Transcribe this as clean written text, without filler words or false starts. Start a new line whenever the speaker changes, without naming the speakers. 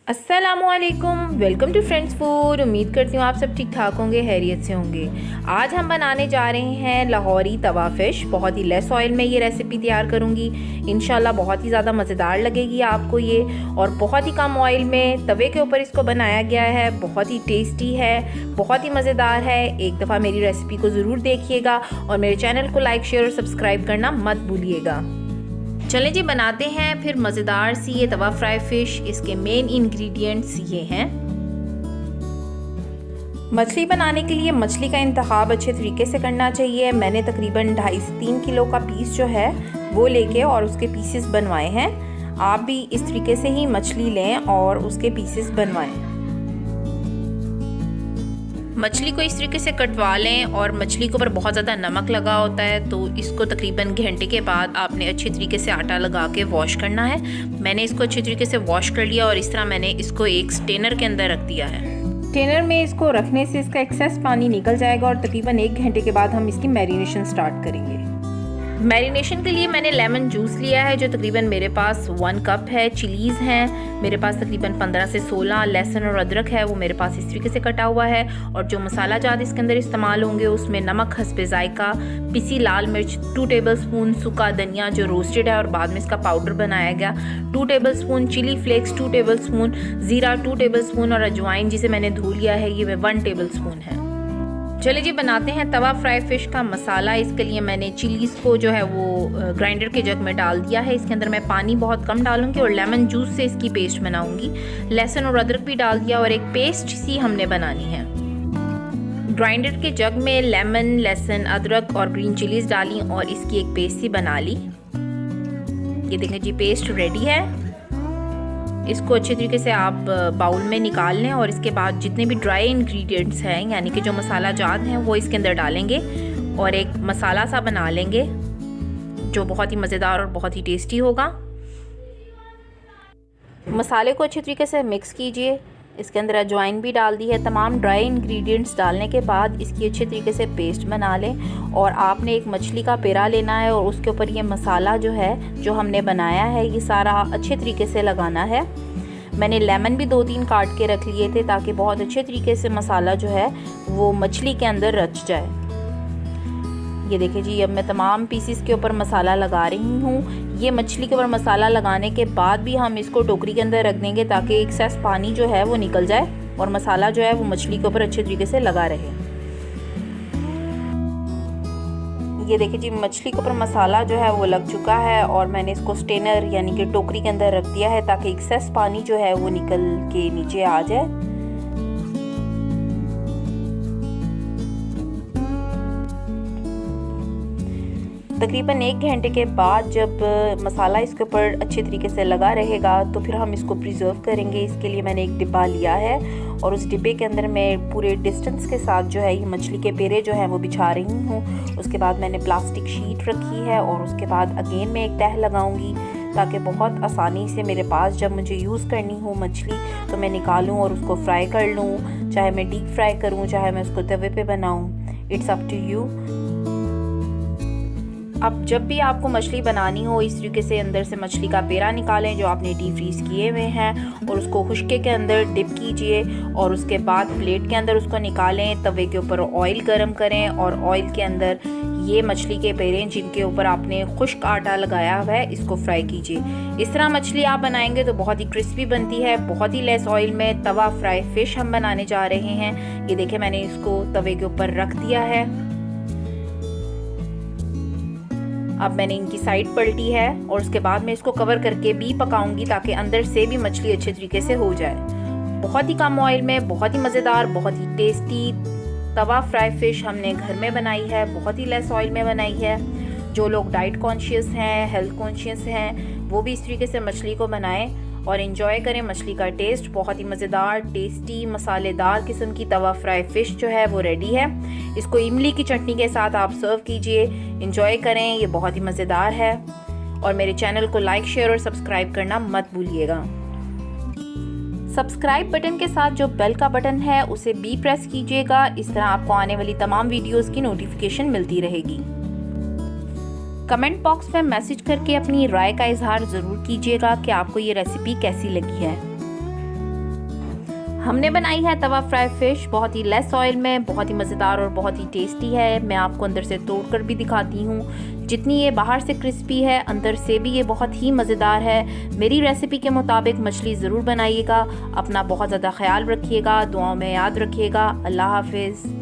अस्सलामुअलैकुम, welcome to friends food. उम्मीद करती हूँ आप सब ठीक ठाक होंगे, हैरियत से होंगे। आज हम बनाने जा रहे हैं लाहौरी तवा फिश। बहुत ही लेस ऑयल में ये रेसिपी तैयार करूँगी। इंशाल्लाह बहुत ही ज़्यादा मज़ेदार लगेगी आपको ये, और बहुत ही कम ऑयल में तवे के ऊपर इसको बनाया गया है। बहुत ही टेस्टी है, बहुत ही मज़ेदार है। एक दफ़ा मेरी रेसिपी को ज़रूर देखिएगा और मेरे चैनल को लाइक, शेयर और सब्सक्राइब करना मत भूलिएगा। चलें जी, बनाते हैं फिर मज़ेदार सी ये तवा फ्राई फ़िश। इसके मेन इंग्रेडिएंट्स ये हैं। मछली बनाने के लिए मछली का इंतखाब अच्छे तरीके से करना चाहिए। मैंने तकरीबन 2.5 से 3 किलो का पीस जो है वो लेके और उसके पीसेस बनवाए हैं। आप भी इस तरीके से ही मछली लें और उसके पीसेस बनवाएं। मछली को इस तरीके से कटवा लें, और मछली के ऊपर बहुत ज़्यादा नमक लगा होता है तो इसको तकरीबन घंटे के बाद आपने अच्छी तरीके से आटा लगा के वॉश करना है। मैंने इसको अच्छी तरीके से वॉश कर लिया और इस तरह मैंने इसको एक स्टेनर के अंदर रख दिया है। स्टेनर में इसको रखने से इसका एक्सेस पानी निकल जाएगा और तकरीबन 1 घंटे के बाद हम इसकी मैरिनेशन स्टार्ट करेंगे। मैरिनेशन के लिए मैंने लेमन जूस लिया है जो तकरीबन मेरे पास 1 कप है। चिलीज़ हैं मेरे पास तकरीबन 15 से 16। लहसुन और अदरक है वो मेरे पास इस तरीके से कटा हुआ है। और जो मसाला जात इसके अंदर इस्तेमाल होंगे उसमें नमक हस्बे जायका, पिसी लाल मिर्च 2 टेबलस्पून, सूखा धनिया जो रोस्टेड है और बाद में इसका पाउडर बनाया गया 2 टेबलस्पून, चिली फ्लेक्स 2 टेबलस्पून, ज़ीरा 2 टेबलस्पून और अजवाइन जिसे मैंने धो लिया है ये 1 टेबलस्पून है। चलिए जी, बनाते हैं तवा फ्राई फ़िश का मसाला। इसके लिए मैंने चिलीज़ को जो है वो ग्राइंडर के जग में डाल दिया है। इसके अंदर मैं पानी बहुत कम डालूंगी और लेमन जूस से इसकी पेस्ट बनाऊंगी। लहसुन और अदरक भी डाल दिया और एक पेस्ट सी हमने बनानी है। ग्राइंडर के जग में लेमन, लहसुन, अदरक और ग्रीन चिलीज़ डाली और इसकी एक पेस्ट सी बना ली। ये देखें जी, पेस्ट रेडी है। इसको अच्छे तरीके से आप बाउल में निकाल लें और इसके बाद जितने भी ड्राई इंग्रेडिएंट्स हैं यानी कि जो मसाला जात हैं वो इसके अंदर डालेंगे और एक मसाला सा बना लेंगे जो बहुत ही मज़ेदार और बहुत ही टेस्टी होगा। मसाले को अच्छे तरीके से मिक्स कीजिए। इसके अंदर अजवाइन भी डाल दी है। तमाम ड्राई इंग्रेडिएंट्स डालने के बाद इसकी अच्छे तरीके से पेस्ट बना लें और आपने एक मछली का पेरा लेना है और उसके ऊपर ये मसाला जो है जो हमने बनाया है ये सारा अच्छे तरीके से लगाना है। मैंने लेमन भी 2-3 काट के रख लिए थे ताकि बहुत अच्छे तरीके से मसाला जो है वो मछली के अंदर रच जाए। ये देखिए जी, अब मैं तमाम पीसीस के ऊपर मसाला लगा रही हूँ। ये मछली के ऊपर मसाला लगाने के बाद भी हम इसको टोकरी के अंदर रख देंगे ताकि एक्सेस पानी जो है वो निकल जाए और मसाला जो है वो मछली के ऊपर अच्छे तरीके से लगा रहे। ये देखिए जी, मछली के ऊपर मसाला जो है वो लग चुका है और मैंने इसको स्टेनर यानी कि टोकरी के अंदर रख दिया है ताकि एक्सेस पानी जो है वो निकल के नीचे आ जाए। तकरीबन 1 घंटे के बाद जब मसाला इसके ऊपर अच्छे तरीके से लगा रहेगा तो फिर हम इसको प्रिजर्व करेंगे। इसके लिए मैंने एक डिब्बा लिया है और उस डिब्बे के अंदर मैं पूरे डिस्टेंस के साथ जो है ये मछली के पेरे जो हैं वो बिछा रही हूँ। उसके बाद मैंने प्लास्टिक शीट रखी है और उसके बाद अगेन मैं एक तह लगाऊंगी ताकि बहुत आसानी से मेरे पास जब मुझे यूज़ करनी हो मछली तो मैं निकालूँ और उसको फ्राई कर लूँ। चाहे मैं डीप फ्राई करूँ, चाहे मैं उसको तवे पे बनाऊँ, इट्स अप टू यू। अब जब भी आपको मछली बनानी हो इस तरीके से अंदर से मछली का पेरा निकालें जो आपने डीप फ्रीज़ किए हुए हैं और उसको खुश्के के अंदर डिप कीजिए और उसके बाद प्लेट के अंदर उसको निकालें। तवे के ऊपर ऑयल गरम करें और ऑयल के अंदर ये मछली के पेरे जिनके ऊपर आपने खुश्क आटा लगाया हुआ है इसको फ्राई कीजिए। इस तरह मछली आप बनाएंगे तो बहुत ही क्रिस्पी बनती है। बहुत ही लेस ऑयल में तवा फ्राई फ़िश हम बनाने जा रहे हैं। ये देखिए, मैंने इसको तवे के ऊपर रख दिया है। अब मैंने इनकी साइड पलटी है और उसके बाद मैं इसको कवर करके भी पकाऊंगी ताकि अंदर से भी मछली अच्छे तरीके से हो जाए। बहुत ही कम ऑयल में बहुत ही मज़ेदार, बहुत ही टेस्टी तवा फ्राई फ़िश हमने घर में बनाई है। बहुत ही लेस ऑयल में बनाई है। जो लोग डाइट कॉन्शियस हैं, हेल्थ कॉन्शियस हैं, वो भी इस तरीके से मछली को बनाएं और एंजॉय करें मछली का टेस्ट। बहुत ही मज़ेदार, टेस्टी, मसालेदार किस्म की तवा फ्राई फ़िश जो है वो रेडी है। इसको इमली की चटनी के साथ आप सर्व कीजिए, एंजॉय करें, ये बहुत ही मज़ेदार है। और मेरे चैनल को लाइक, शेयर और सब्सक्राइब करना मत भूलिएगा। सब्सक्राइब बटन के साथ जो बेल का बटन है उसे भी प्रेस कीजिएगा। इस तरह आपको आने वाली तमाम वीडियोज़ की नोटिफिकेशन मिलती रहेगी। कमेंट बॉक्स में मैसेज करके अपनी राय का इजहार ज़रूर कीजिएगा कि आपको ये रेसिपी कैसी लगी है। हमने बनाई है तवा फ्राई फ़िश, बहुत ही लेस ऑयल में, बहुत ही मज़ेदार और बहुत ही टेस्टी है। मैं आपको अंदर से तोड़कर भी दिखाती हूँ। जितनी ये बाहर से क्रिस्पी है, अंदर से भी ये बहुत ही मज़ेदार है। मेरी रेसिपी के मुताबिक मछली ज़रूर बनाइएगा। अपना बहुत ज़्यादा ख्याल रखिएगा, दुआओं में याद रखिएगा। अल्लाह हाफिज़।